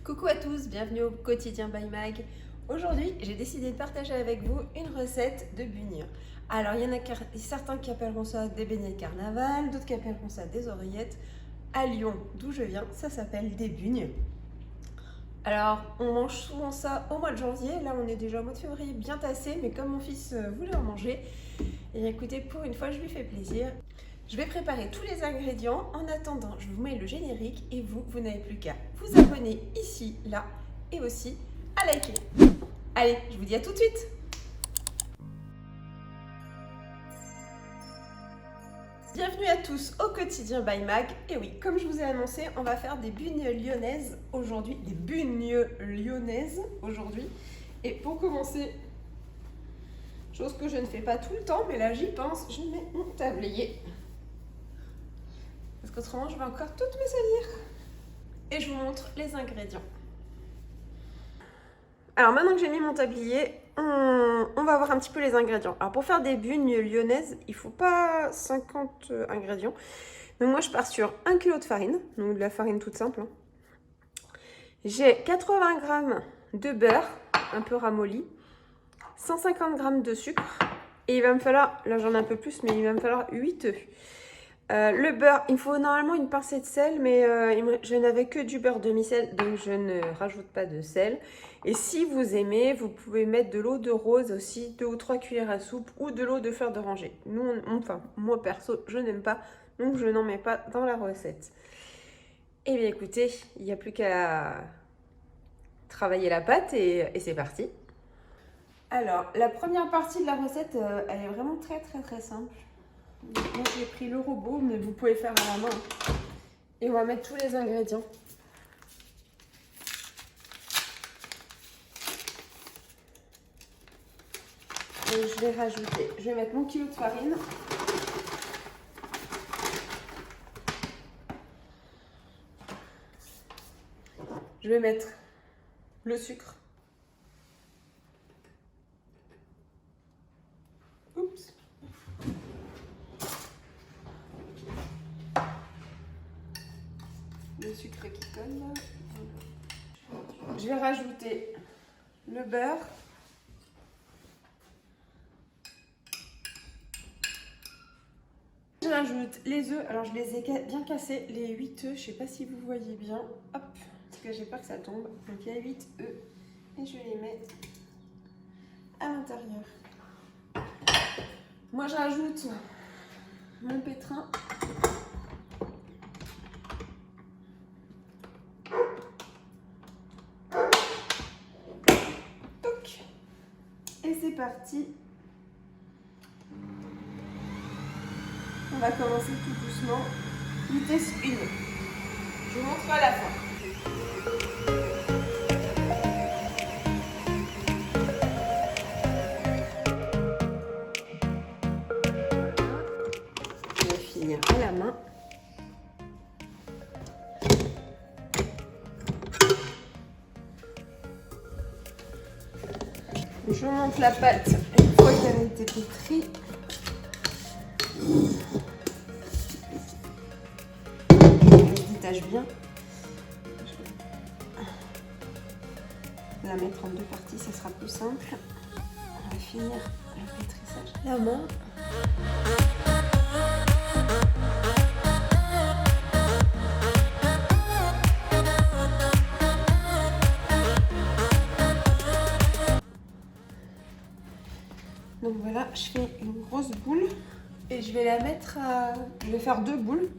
Coucou à tous, bienvenue au quotidien by Mag. Aujourd'hui, j'ai décidé de partager avec vous une recette de bugnes. Alors, il y en a certains qui appelleront ça des beignets de carnaval, d'autres qui appelleront ça des oreillettes. À Lyon, d'où je viens, ça s'appelle des bugnes. Alors, on mange souvent ça au mois de janvier. Là, on est déjà au mois de février, bien tassé, mais comme mon fils voulait en manger, et écoutez, pour une fois, je lui fais plaisir. Je vais préparer tous les ingrédients. En attendant, je vous mets le générique et vous n'avez plus qu'à vous abonner ici, là et aussi à liker. Allez, je vous dis à tout de suite. Bienvenue à tous au quotidien by Mag. Et oui, comme je vous ai annoncé, on va faire des bugnes lyonnaises aujourd'hui. Des bugnes lyonnaises aujourd'hui. Et pour commencer, chose que je ne fais pas tout le temps, mais là j'y pense, je mets mon tablier. Parce qu'autrement, je vais encore toutes me salir. Et je vous montre les ingrédients. Alors maintenant que j'ai mis mon tablier, on va voir un petit peu les ingrédients. Alors pour faire des bugnes lyonnaises, il ne faut pas 50 ingrédients. Donc moi je pars sur 1 kg de farine, donc de la farine toute simple. J'ai 80 g de beurre, un peu ramolli, 150 g de sucre. Et il va me falloir, là j'en ai un peu plus, mais il va me falloir 8 œufs. Le beurre, il faut normalement une pincée de sel, mais je n'avais que du beurre demi-sel, donc je ne rajoute pas de sel. Et si vous aimez, vous pouvez mettre de l'eau de rose aussi, 2 ou 3 cuillères à soupe, ou de l'eau de fleur d'oranger. Moi perso, je n'aime pas, donc je n'en mets pas dans la recette. Et bien écoutez, il n'y a plus qu'à travailler la pâte et c'est parti. Alors, la première partie de la recette, elle est vraiment très simple. Moi j'ai pris le robot, mais vous pouvez faire à la main. Et on va mettre tous les ingrédients. Et je vais mettre mon kilo de farine. Je vais mettre le sucre. Oups. Le sucre qui colle. Je vais rajouter le beurre. Je rajoute les œufs. Alors je les ai bien cassés, les 8 œufs. Je ne sais pas si vous voyez bien. Hop, parce que j'ai peur que ça tombe. Donc il y a 8 œufs et je les mets à l'intérieur. Moi je rajoute mon pétrin. Et c'est parti. On va commencer tout doucement. Vitesse 1. Je vous montre à la fin. Je vais finir à la main. Je monte la pâte une fois qu'elle a été pétrie. Je détache bien. Je vais la mettre en 2 parties, ça sera plus simple. On va finir le pétrissage à la main. Donc voilà, je fais une grosse boule et je vais la mettre je vais faire 2 boules.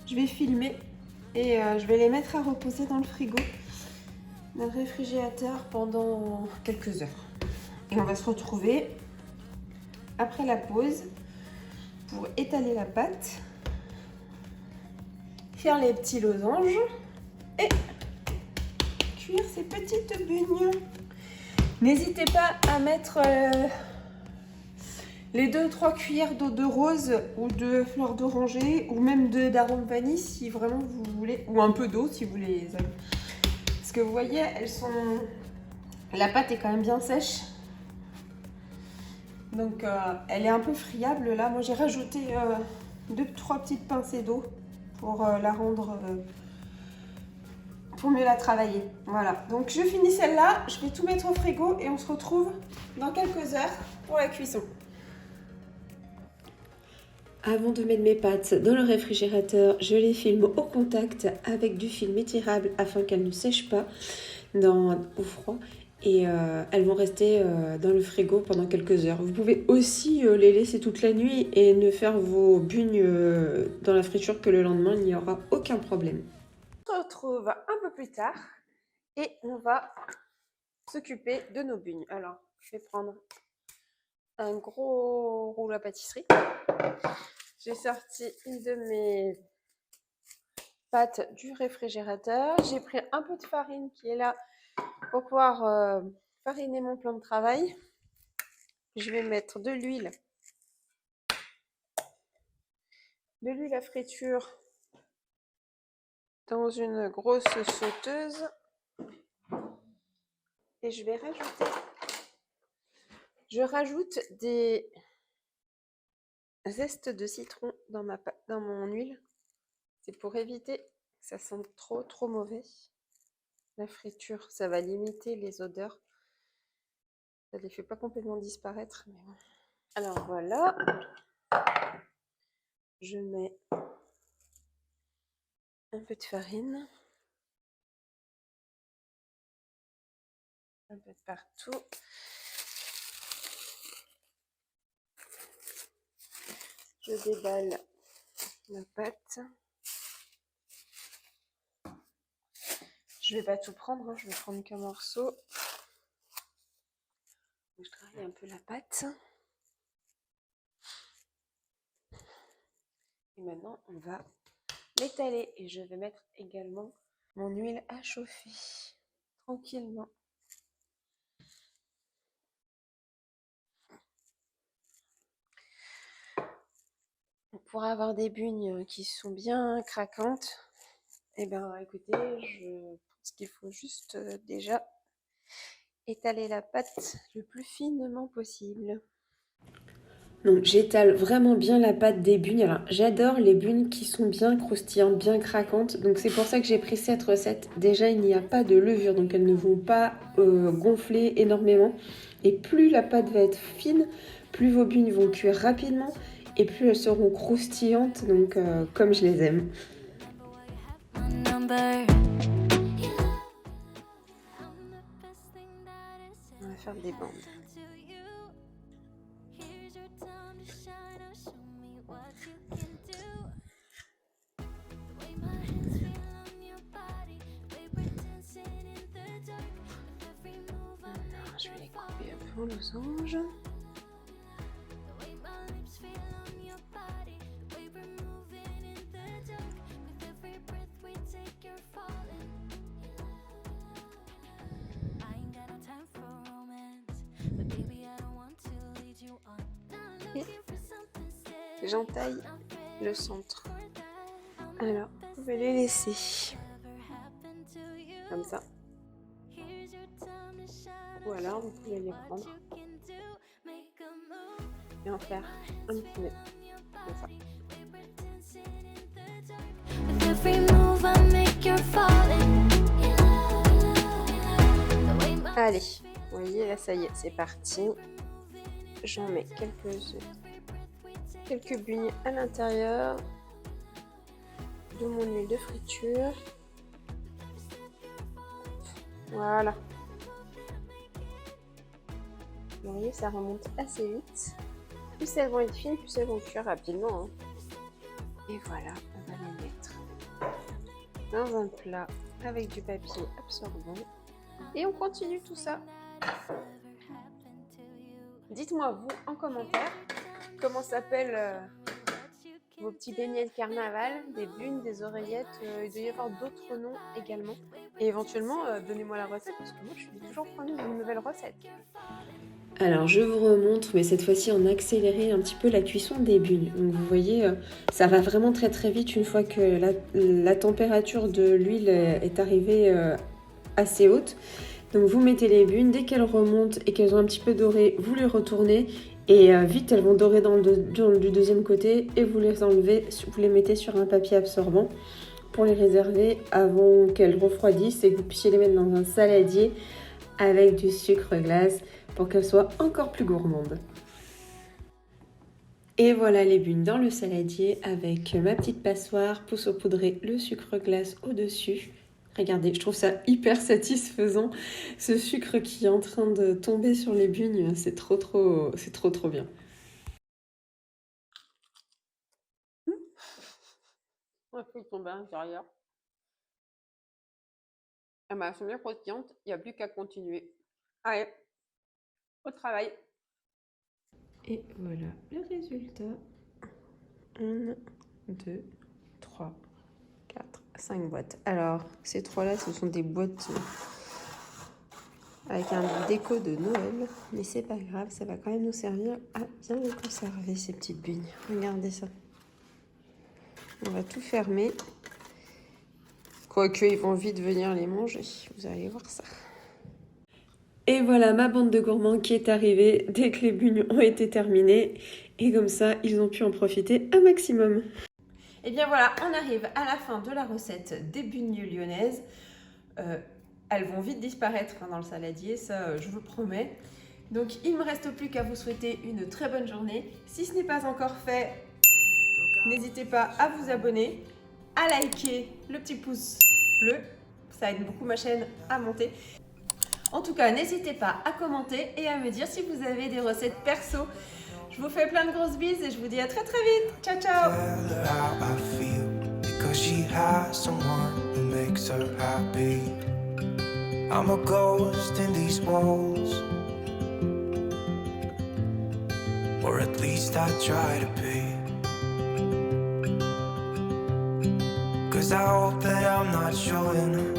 Je vais filmer et je vais les mettre à reposer dans le frigo, dans le réfrigérateur pendant quelques heures. Et on va se retrouver après la pause pour étaler la pâte, faire les petits losanges et cuire ces petites bugnes. N'hésitez pas à mettre les 2-3 cuillères d'eau de rose ou de fleur d'oranger ou même d'arôme vanille si vraiment vous voulez, ou un peu d'eau si vous les avez. Parce que vous voyez, la pâte est quand même bien sèche. Donc elle est un peu friable là. Moi j'ai rajouté 2-3 petites pincées d'eau pour la rendre pour mieux la travailler. Voilà, donc je finis celle-là, je vais tout mettre au frigo et on se retrouve dans quelques heures pour la cuisson. Avant de mettre mes pâtes dans le réfrigérateur, je les filme au contact avec du film étirable afin qu'elles ne sèchent pas au froid. Et elles vont rester dans le frigo pendant quelques heures. Vous pouvez aussi les laisser toute la nuit et ne faire vos bugnes dans la friture que le lendemain, il n'y aura aucun problème. On se retrouve un peu plus tard et on va s'occuper de nos bugnes. Alors, je vais prendre un gros rouleau à pâtisserie. J'ai sorti une de mes pâtes du réfrigérateur. J'ai pris un peu de farine qui est là pour pouvoir fariner mon plan de travail. Je vais mettre de l'huile à friture dans une grosse sauteuse et je vais rajoute des zestes de citron dans mon huile. C'est pour éviter que ça sente trop mauvais. La friture, ça va limiter les odeurs. Ça ne les fait pas complètement disparaître. Mais bon. Alors voilà. Je mets un peu de farine. Un peu de partout. Je déballe ma pâte. Je vais pas tout prendre, hein, je vais prendre qu'un morceau. Je travaille un peu la pâte. Et maintenant, on va l'étaler. Et je vais mettre également mon huile à chauffer tranquillement. Pour avoir des bugnes qui sont bien craquantes, et bien écoutez, je pense qu'il faut juste déjà étaler la pâte le plus finement possible. Donc j'étale vraiment bien la pâte des bugnes. Alors j'adore les bugnes qui sont bien croustillantes, bien craquantes. Donc c'est pour ça que j'ai pris cette recette. Déjà il n'y a pas de levure, donc elles ne vont pas gonfler énormément. Et plus la pâte va être fine, plus vos bugnes vont cuire rapidement et plus elles seront croustillantes, donc comme je les aime. On va faire des bandes. Je vais les couper un peu en losange. Et j'entaille le centre. Alors, vous pouvez les laisser comme ça. Ou alors, vous pouvez les prendre et en faire un petit nœud, comme ça. Allez, vous voyez, là, ça y est, c'est parti. J'en mets quelques bugnes à l'intérieur de mon huile de friture. Voilà. Vous voyez, ça remonte assez vite. Plus elles vont être fines, plus elles vont cuire rapidement. Hein. Et voilà, on va les mettre dans un plat avec du papier absorbant. Et on continue tout ça. Dites-moi, vous, en commentaire, comment s'appellent vos petits beignets de carnaval, des bugnes, des oreillettes. Il doit y avoir d'autres noms également. Et éventuellement, donnez-moi la recette, parce que moi, je suis toujours preneuse d'une nouvelle recette. Alors, je vous remontre, mais cette fois-ci en accéléré un petit peu la cuisson des bugnes. Donc, vous voyez, ça va vraiment très vite une fois que la température de l'huile est arrivée assez haute. Donc, vous mettez les bugnes, dès qu'elles remontent et qu'elles ont un petit peu doré, vous les retournez. Et vite, elles vont dorer du deuxième côté et vous les enlevez, vous les mettez sur un papier absorbant pour les réserver avant qu'elles refroidissent et que vous puissiez les mettre dans un saladier avec du sucre glace pour qu'elles soient encore plus gourmandes. Et voilà les bugnes dans le saladier avec ma petite passoire pour saupoudrer le sucre glace au-dessus. Regardez, je trouve ça hyper satisfaisant. Ce sucre qui est en train de tomber sur les bugnes, c'est trop bien. Un peu tomber à l'intérieur. Ah bah, elles sont bien croustillantes, il n'y a plus qu'à continuer. Allez, au travail. Et voilà le résultat. 1, 2, 3, 4, 5 boîtes. Alors, ces 3-là, ce sont des boîtes avec un déco de Noël. Mais c'est pas grave, ça va quand même nous servir à bien les conserver, ces petites bugnes. Regardez ça. On va tout fermer. Quoique, ils vont vite venir les manger. Vous allez voir ça. Et voilà ma bande de gourmands qui est arrivée dès que les bugnes ont été terminées. Et comme ça, ils ont pu en profiter un maximum. Et bien voilà, on arrive à la fin de la recette des bugnes lyonnaises. Elles vont vite disparaître dans le saladier, ça je vous promets. Donc il ne me reste plus qu'à vous souhaiter une très bonne journée. Si ce n'est pas encore fait, n'hésitez pas à vous abonner, à liker le petit pouce bleu. Ça aide beaucoup ma chaîne à monter. En tout cas, n'hésitez pas à commenter et à me dire si vous avez des recettes perso. Je vous fais plein de grosses bises et je vous dis à très très vite. Ciao ciao. I'm a ghost in these walls, or at least I try to be. 'Cause I hope that I'm not showing